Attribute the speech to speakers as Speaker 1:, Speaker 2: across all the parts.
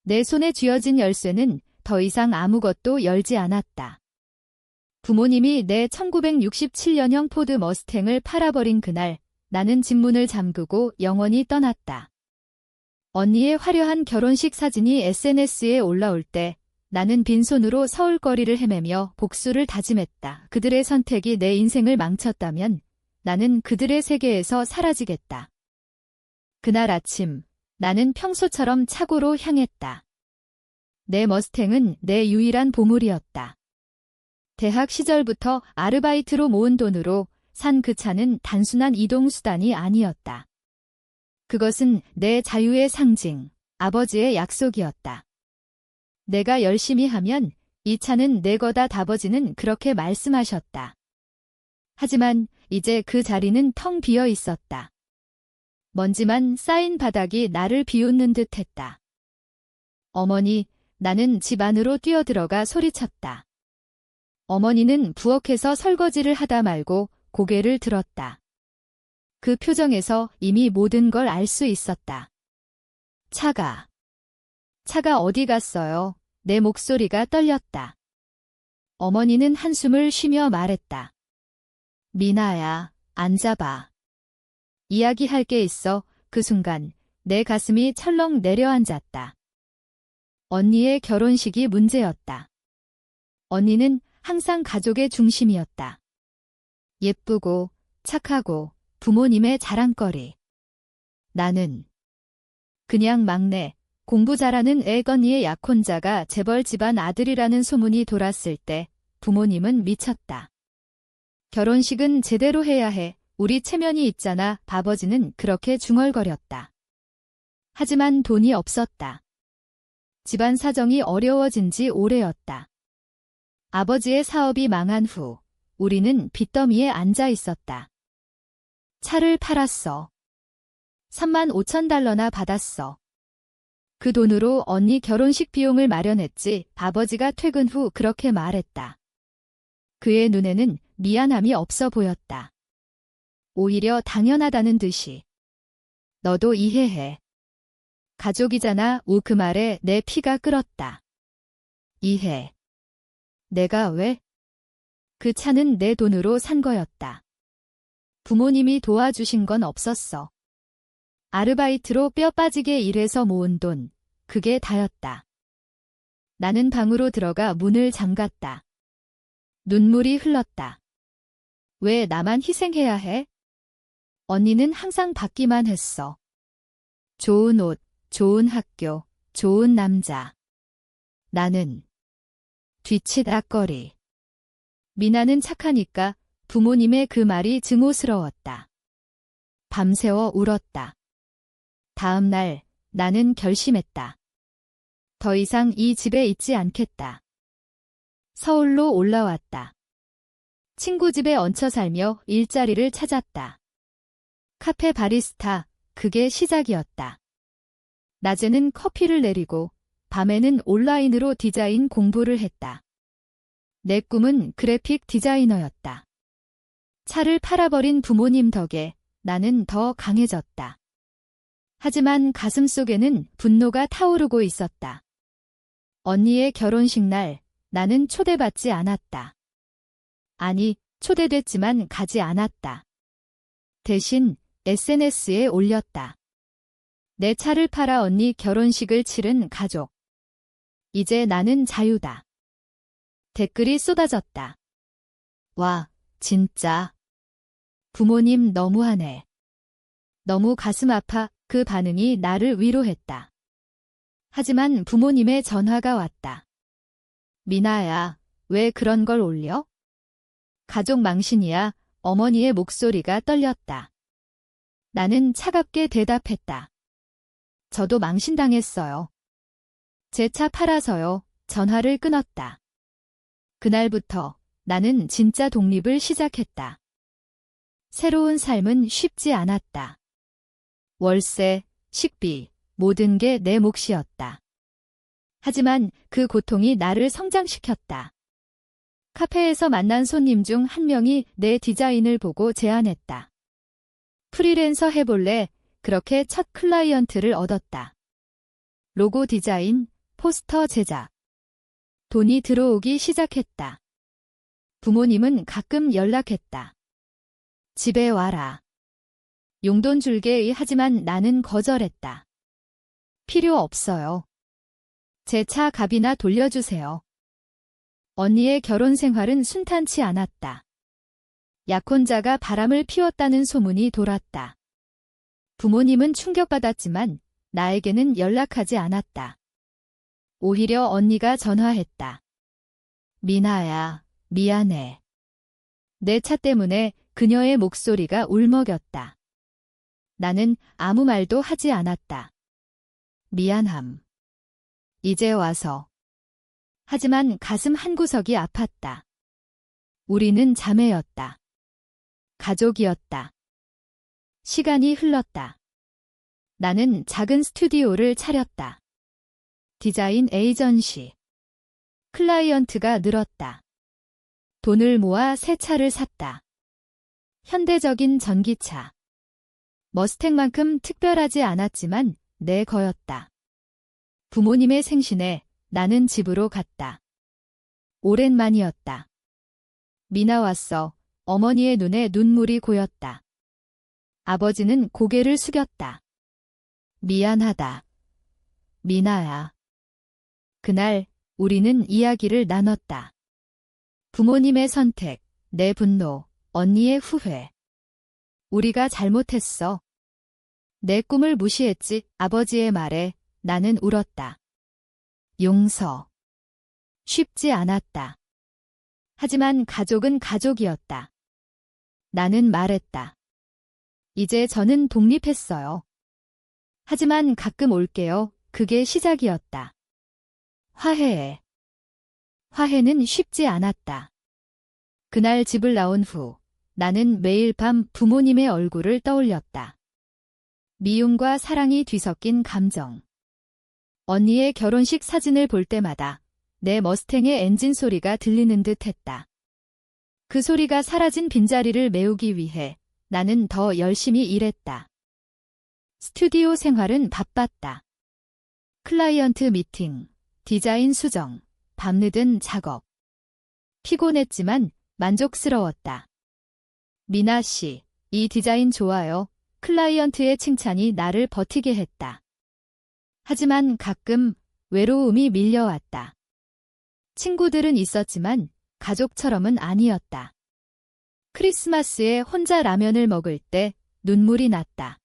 Speaker 1: 내 손에 쥐어진 열쇠는 더 이상 아무것도 열지 않았다. 부모님이 내 1967년형 포드 머스탱을 팔아버린 그날, 나는 집문을 잠그고 영원히 떠났다. 언니의 화려한 결혼식 사진이 SNS에 올라올 때 나는 빈손으로 서울거리를 헤매며 복수를 다짐했다. 그들의 선택이 내 인생을 망쳤다면 나는 그들의 세계에서 사라지겠다. 그날 아침, 나는 평소처럼 차고로 향했다. 내 머스탱은 내 유일한 보물이었다. 대학 시절부터 아르바이트로 모은 돈으로 산 그 차는 단순한 이동수단이 아니었다. 그것은 내 자유의 상징, 아버지의 약속이었다. 내가 열심히 하면 이 차는 내 거다 아버지는 그렇게 말씀하셨다. 하지만 이제 그 자리는 텅 비어 있었다. 먼지만 쌓인 바닥이 나를 비웃는 듯 했다. 어머니, 나는 집 안으로 뛰어들어가 소리쳤다. 어머니는 부엌에서 설거지를 하다 말고 고개를 들었다. 그 표정에서 이미 모든 걸 알 수 있었다. 차가 어디 갔어요? 내 목소리가 떨렸다. 어머니는 한숨을 쉬며 말했다. 미나야, 앉아봐. 이야기할 게 있어. 그 순간 내 가슴이 철렁 내려앉았다. 언니의 결혼식이 문제였다. 언니는 항상 가족의 중심이었다. 예쁘고 착하고 부모님의 자랑거리. 나는 그냥 막내, 공부 잘하는 애건이의 약혼자가 재벌 집안 아들이라는 소문이 돌았을 때 부모님은 미쳤다. 결혼식은 제대로 해야 해. 우리 체면이 있잖아. 아버지는 그렇게 중얼거렸다. 하지만 돈이 없었다. 집안 사정이 어려워진 지 오래였다. 아버지의 사업이 망한 후 우리는 빚더미에 앉아 있었다. 차를 팔았어. 35,000달러나 받았어. 그 돈으로 언니 결혼식 비용을 마련했지. 아버지가 퇴근 후 그렇게 말했다. 그의 눈에는 미안함이 없어 보였다. 오히려 당연하다는 듯이. 너도 이해해. 가족이잖아. 그 말에 내 피가 끓었다. 이해. 내가 왜? 그 차는 내 돈으로 산 거였다. 부모님이 도와주신 건 없었어. 아르바이트로 뼈 빠지게 일해서 모은 돈, 그게 다였다. 나는 방으로 들어가 문을 잠갔다. 눈물이 흘렀다. 왜 나만 희생해야 해? 언니는 항상 받기만 했어. 좋은 옷, 좋은 학교, 좋은 남자. 나는 뒤치다거리. 미나는 착하니까 부모님의 그 말이 증오스러웠다. 밤새워 울었다. 다음 날 나는 결심했다. 더 이상 이 집에 있지 않겠다. 서울로 올라왔다. 친구 집에 얹혀 살며 일자리를 찾았다. 카페 바리스타, 그게 시작이었다. 낮에는 커피를 내리고 밤에는 온라인으로 디자인 공부를 했다. 내 꿈은 그래픽 디자이너였다. 차를 팔아버린 부모님 덕에 나는 더 강해졌다. 하지만 가슴속에는 분노가 타오르고 있었다. 언니의 결혼식 날 나는 초대받지 않았다. 아니, 초대됐지만 가지 않았다. 대신 SNS에 올렸다. 내 차를 팔아 언니 결혼식을 치른 가족. 이제 나는 자유다. 댓글이 쏟아졌다. 와, 진짜. 부모님 너무하네. 너무 가슴 아파. 그 반응이 나를 위로했다. 하지만 부모님의 전화가 왔다. 미나야, 왜 그런 걸 올려? 가족 망신이야. 어머니의 목소리가 떨렸다. 나는 차갑게 대답했다. 저도 망신당했어요. 제 차 팔아서요. 전화를 끊었다. 그날부터 나는 진짜 독립을 시작했다. 새로운 삶은 쉽지 않았다. 월세, 식비, 모든 게 내 몫이었다. 하지만 그 고통이 나를 성장시켰다. 카페에서 만난 손님 중 한 명이 내 디자인을 보고 제안했다. 프리랜서 해볼래? 그렇게 첫 클라이언트를 얻었다. 로고 디자인, 포스터 제작. 돈이 들어오기 시작했다. 부모님은 가끔 연락했다. 집에 와라. 용돈 줄게 하지만 나는 거절했다. 필요 없어요. 제 차 값이나 돌려주세요. 언니의 결혼 생활은 순탄치 않았다. 약혼자가 바람을 피웠다는 소문이 돌았다. 부모님은 충격받았지만 나에게는 연락하지 않았다. 오히려 언니가 전화했다. 미나야, 미안해. 내 차 때문에 그녀의 목소리가 울먹였다. 나는 아무 말도 하지 않았다. 미안함. 이제 와서. 하지만 가슴 한구석이 아팠다. 우리는 자매였다. 가족이었다. 시간이 흘렀다. 나는 작은 스튜디오를 차렸다. 디자인 에이전시. 클라이언트가 늘었다. 돈을 모아 새 차를 샀다. 현대적인 전기차. 머스탱만큼 특별하지 않았지만 내 거였다. 부모님의 생신에 나는 집으로 갔다. 오랜만이었다. 미나 왔어. 어머니의 눈에 눈물이 고였다. 아버지는 고개를 숙였다. 미안하다. 미나야. 그날 우리는 이야기를 나눴다. 부모님의 선택, 내 분노, 언니의 후회. 우리가 잘못했어. 내 꿈을 무시했지. 아버지의 말에 나는 울었다. 용서. 쉽지 않았다. 하지만 가족은 가족이었다. 나는 말했다. 이제 저는 독립했어요. 하지만 가끔 올게요. 그게 시작이었다. 화해해. 화해는 쉽지 않았다. 그날 집을 나온 후 나는 매일 밤 부모님의 얼굴을 떠올렸다. 미움과 사랑이 뒤섞인 감정. 언니의 결혼식 사진을 볼 때마다 내 머스탱의 엔진 소리가 들리는 듯 했다. 그 소리가 사라진 빈자리를 메우기 위해 나는 더 열심히 일했다. 스튜디오 생활은 바빴다. 클라이언트 미팅, 디자인 수정, 밤늦은 작업. 피곤했지만 만족스러웠다. 미나 씨, 이 디자인 좋아요. 클라이언트의 칭찬이 나를 버티게 했다. 하지만 가끔 외로움이 밀려왔다. 친구들은 있었지만 가족처럼은 아니었다. 크리스마스에 혼자 라면을 먹을 때 눈물이 났다.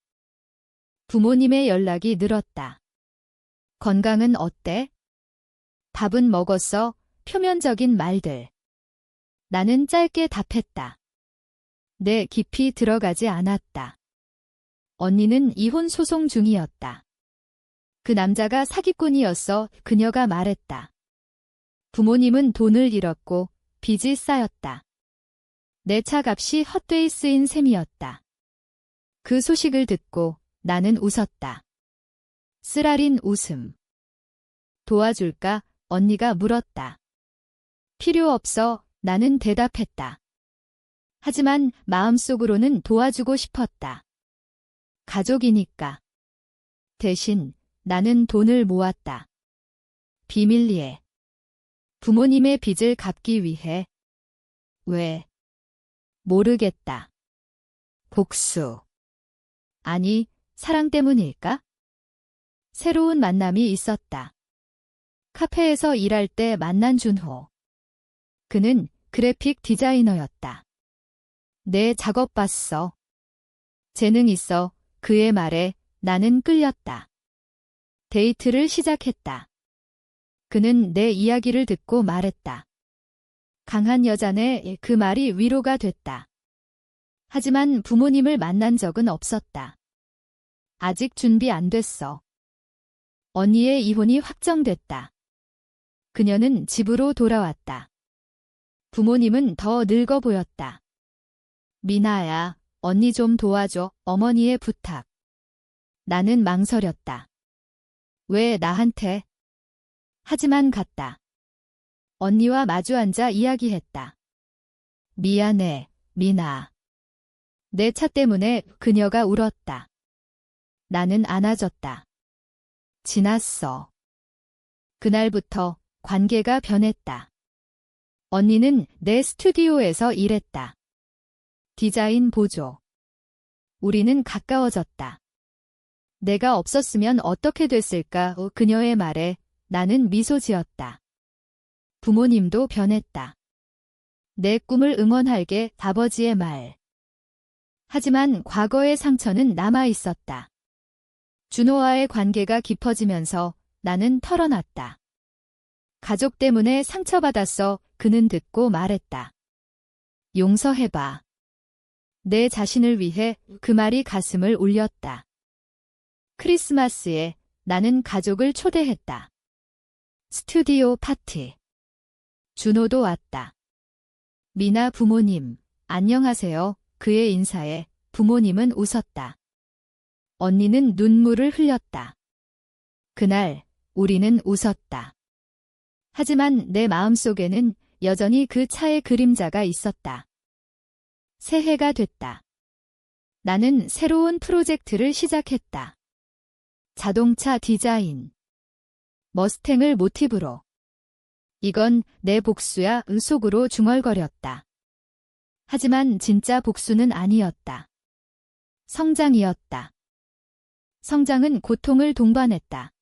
Speaker 1: 부모님의 연락이 늘었다. 건강은 어때? 밥은 먹었어? 표면적인 말들. 나는 짧게 답했다. 내 깊이 들어가지 않았다. 언니는 이혼 소송 중이었다. 그 남자가 사기꾼이었어. 그녀가 말했다. 부모님은 돈을 잃었고 빚이 쌓였다. 내 차 값이 헛되이 쓰인 셈이었다. 그 소식을 듣고 나는 웃었다. 쓰라린 웃음. 도와줄까? 언니가 물었다. 필요 없어. 나는 대답했다. 하지만 마음속으로는 도와주고 싶었다. 가족이니까. 대신 나는 돈을 모았다. 비밀리에. 부모님의 빚을 갚기 위해. 왜? 모르겠다. 복수. 아니, 사랑 때문일까? 새로운 만남이 있었다. 카페에서 일할 때 만난 준호. 그는 그래픽 디자이너였다. 내 작업 봤어. 재능 있어. 그의 말에 나는 끌렸다. 데이트를 시작했다. 그는 내 이야기를 듣고 말했다. 강한 여자네. 그 말이 위로가 됐다. 하지만 부모님을 만난 적은 없었다. 아직 준비 안 됐어. 언니의 이혼이 확정됐다. 그녀는 집으로 돌아왔다. 부모님은 더 늙어 보였다. 미나야, 언니 좀 도와줘. 어머니의 부탁. 나는 망설였다. 왜 나한테? 하지만 갔다. 언니와 마주 앉아 이야기했다. 미안해, 미나. 내 차 때문에 그녀가 울었다. 나는 안아줬다. 지났어. 그날부터 관계가 변했다. 언니는 내 스튜디오에서 일했다. 디자인 보조. 우리는 가까워졌다. 내가 없었으면 어떻게 됐을까? 그녀의 말에 나는 미소 지었다. 부모님도 변했다. 내 꿈을 응원할게 아버지의 말. 하지만 과거의 상처는 남아 있었다. 준호와의 관계가 깊어지면서 나는 털어놨다. 가족 때문에 상처받았어. 그는 듣고 말했다. 용서해봐. 내 자신을 위해. 그 말이 가슴을 울렸다. 크리스마스에 나는 가족을 초대했다. 스튜디오 파티. 준호도 왔다. 미나 부모님, 안녕하세요. 그의 인사에 부모님은 웃었다. 언니는 눈물을 흘렸다. 그날 우리는 웃었다. 하지만 내 마음속에는 여전히 그 차의 그림자가 있었다. 새해가 됐다. 나는 새로운 프로젝트를 시작했다. 자동차 디자인. 머스탱을 모티브로. 이건 내 복수야. 속으로 중얼거렸다. 하지만 진짜 복수는 아니었다. 성장이었다. 성장은 고통을 동반했다.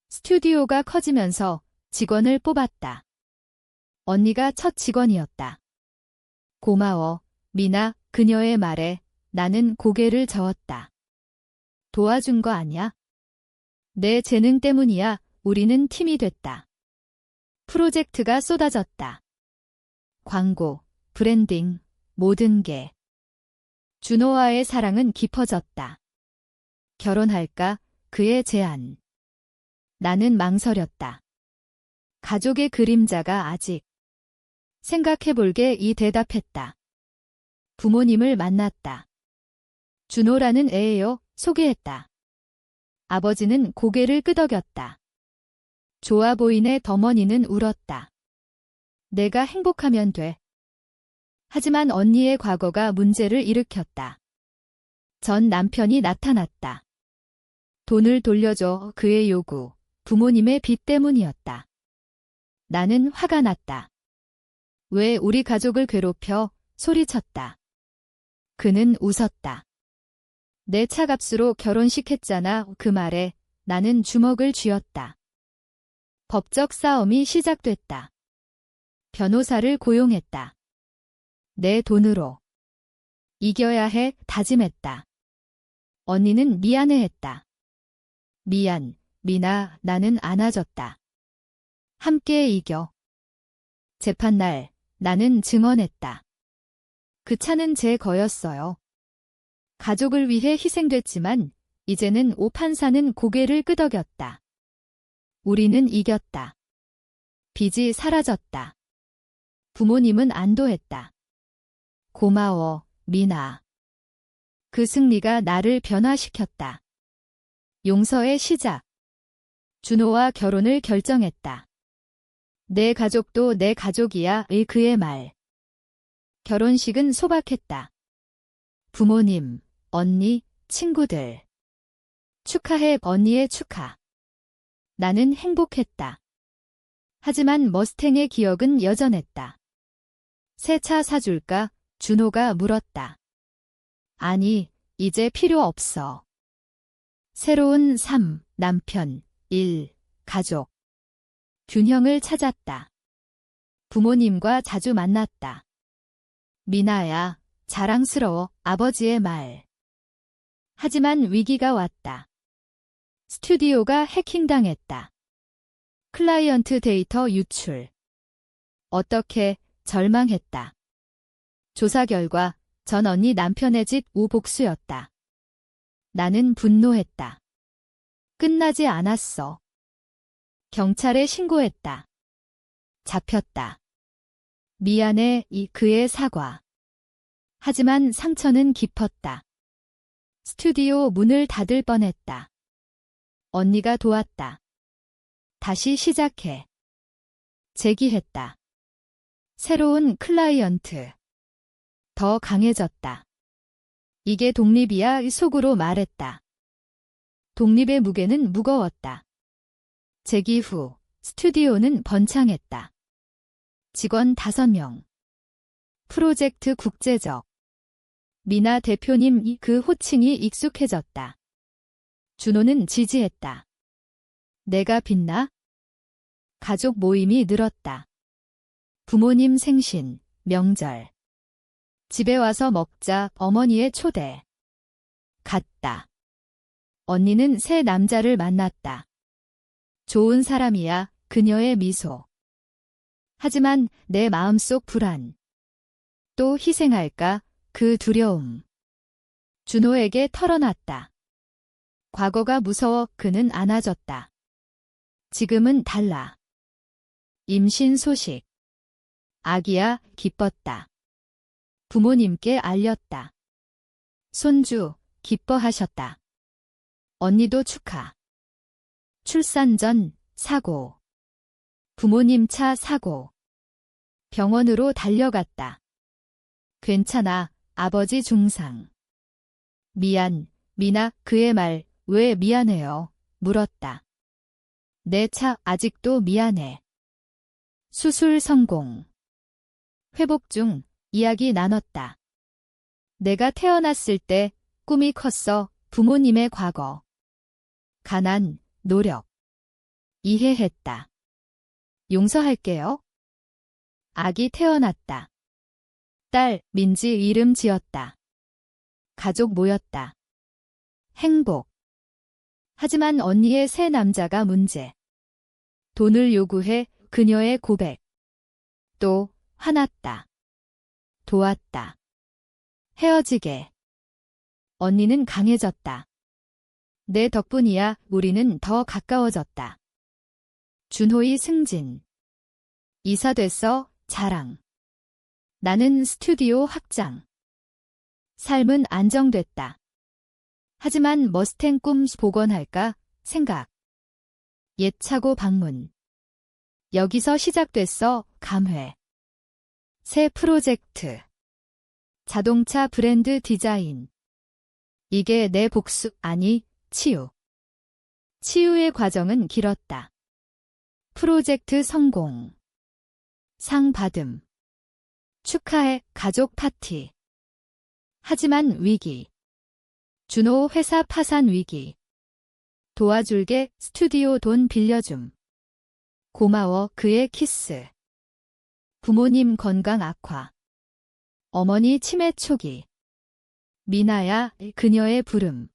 Speaker 1: 스튜디오가 커지면서 직원을 뽑았다. 언니가 첫 직원이었다. 고마워, 미나. 그녀의 말에 나는 고개를 저었다. 도와준 거 아니야? 내 재능 때문이야. 우리는 팀이 됐다. 프로젝트가 쏟아졌다. 광고, 브랜딩, 모든 게. 준호와의 사랑은 깊어졌다. 결혼할까? 그의 제안. 나는 망설였다. 가족의 그림자가 아직. 생각해볼게. 이 대답했다. 부모님을 만났다. 준호라는 애예요. 소개했다. 아버지는 고개를 끄덕였다. 좋아 보이네. 어머니는 울었다. 내가 행복하면 돼. 하지만 언니의 과거가 문제를 일으켰다. 전 남편이 나타났다. 돈을 돌려줘. 그의 요구. 부모님의 빚 때문이었다. 나는 화가 났다. 왜 우리 가족을 괴롭혀? 소리쳤다. 그는 웃었다. 내 차값으로 결혼식 했잖아. 그 말에 나는 주먹을 쥐었다. 법적 싸움이 시작됐다. 변호사를 고용했다. 내 돈으로. 이겨야 해. 다짐했다. 언니는 미안해했다. 미안, 미나. 나는 안아줬다. 함께 이겨. 재판날, 나는 증언했다. 그 차는 제 거였어요. 가족을 위해 희생됐지만 이제는 오 판사는 고개를 끄덕였다. 우리는 이겼다. 빚이 사라졌다. 부모님은 안도했다. 고마워, 미나. 그 승리가 나를 변화시켰다. 용서의 시작. 준호와 결혼을 결정했다. 내 가족도 내 가족이야. 그의 말. 결혼식은 소박했다. 부모님, 언니, 친구들. 축하해. 언니의 축하. 나는 행복했다. 하지만 머스탱의 기억은 여전했다. 새 차 사줄까? 준호가 물었다. 아니, 이제 필요 없어. 새로운 삶, 남편, 일, 가족. 균형을 찾았다. 부모님과 자주 만났다. 미나야, 자랑스러워. 아버지의 말. 하지만 위기가 왔다. 스튜디오가 해킹당했다. 클라이언트 데이터 유출. 어떻게? 절망했다. 조사 결과 전 언니 남편의 짓 우복수였다. 나는 분노했다. 끝나지 않았어. 경찰에 신고했다. 잡혔다. 미안해. 그의 사과. 하지만 상처는 깊었다. 스튜디오 문을 닫을 뻔했다. 언니가 도왔다. 다시 시작해. 재기했다. 새로운 클라이언트. 더 강해졌다. 이게 독립이야. 속으로 말했다. 독립의 무게는 무거웠다. 재기 후 스튜디오는 번창했다. 직원 5명. 프로젝트 국제적. 미나 대표님 그 호칭이 익숙해졌다. 준호는 지지했다. 내가 빛나? 가족 모임이 늘었다. 부모님 생신, 명절. 집에 와서 먹자 어머니의 초대. 갔다. 언니는 새 남자를 만났다. 좋은 사람이야, 그녀의 미소. 하지만 내 마음속 불안. 또 희생할까, 그 두려움. 준호에게 털어놨다. 과거가 무서워 그는 안아줬다. 지금은 달라. 임신 소식. 아기야, 기뻤다. 부모님께 알렸다. 손주, 기뻐하셨다. 언니도 축하. 출산 전, 사고. 부모님 차 사고. 병원으로 달려갔다. 괜찮아, 아버지 중상. 미안, 미나, 그의 말, 왜 미안해요? 물었다. 내 차 아직도 미안해. 수술 성공. 회복 중, 이야기 나눴다. 내가 태어났을 때 꿈이 컸어, 부모님의 과거. 가난, 노력. 이해했다. 용서할게요. 아기 태어났다. 딸, 민지 이름 지었다. 가족 모였다. 행복. 하지만 언니의 새 남자가 문제. 돈을 요구해 그녀의 고백. 또 화났다. 도왔다. 헤어지게. 언니는 강해졌다. 내 덕분이야, 우리는 더 가까워졌다. 준호의 승진. 이사 됐어, 자랑. 나는 스튜디오 확장. 삶은 안정됐다. 하지만 머스탱 꿈 복원할까 생각. 옛 차고 방문. 여기서 시작됐어, 감회. 새 프로젝트. 자동차 브랜드 디자인. 이게 내 복수, 아니, 치유. 치유의 과정은 길었다. 프로젝트 성공. 상 받음. 축하해, 가족 파티. 하지만 위기. 준호 회사 파산 위기. 도와줄게, 스튜디오 돈 빌려줌. 고마워, 그의 키스. 부모님 건강 악화. 어머니 치매 초기. 미나야, 그녀의 부름.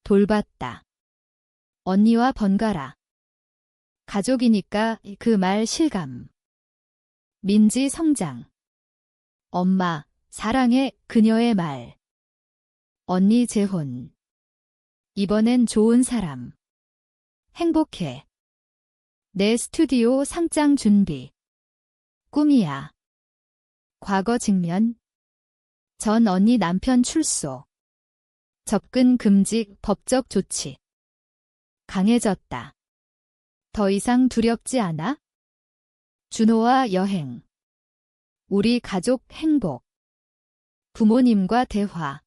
Speaker 1: 돌봤다. 언니와 번갈아. 가족이니까 그 말 실감. 민지 성장. 엄마, 사랑해, 그녀의 말. 언니 재혼. 이번엔 좋은 사람. 행복해. 내 스튜디오 상장 준비. 꿈이야. 과거 직면. 전 언니 남편 출소. 접근 금지 법적 조치. 강해졌다. 더 이상 두렵지 않아? 준호와 여행. 우리 가족 행복. 부모님과 대화.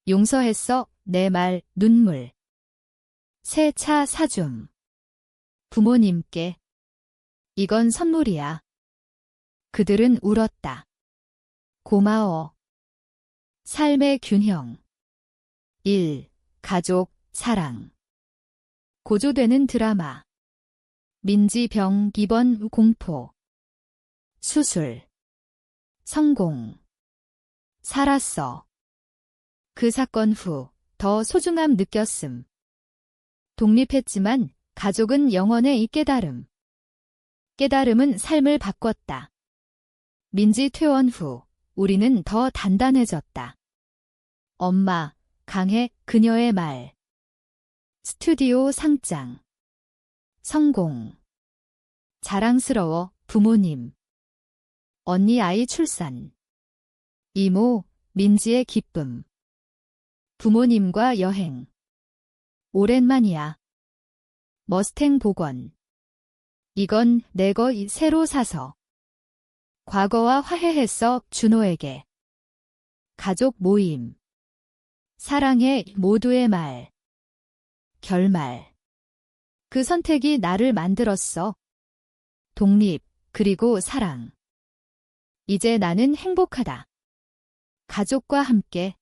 Speaker 1: 용서했어, 내 말, 눈물. 새 차 사줌. 부모님께. 이건 선물이야. 그들은 울었다. 고마워. 삶의 균형. 1. 가족, 사랑. 고조되는 드라마. 민지 병 입원 공포. 수술. 성공. 살았어. 그 사건 후 더 소중함 느꼈음. 독립했지만 가족은 영원의 이 깨달음. 깨달음은 삶을 바꿨다. 민지 퇴원 후 우리는 더 단단해졌다. 엄마, 강해, 그녀의 말. 스튜디오 상장. 성공. 자랑스러워, 부모님. 언니 아이 출산. 이모, 민지의 기쁨. 부모님과 여행. 오랜만이야. 머스탱 복원. 이건 내 거 새로 사서. 과거와 화해했어, 준호에게. 가족 모임. 사랑해, 모두의 말. 결말. 그 선택이 나를 만들었어. 독립, 그리고 사랑. 이제 나는 행복하다. 가족과 함께.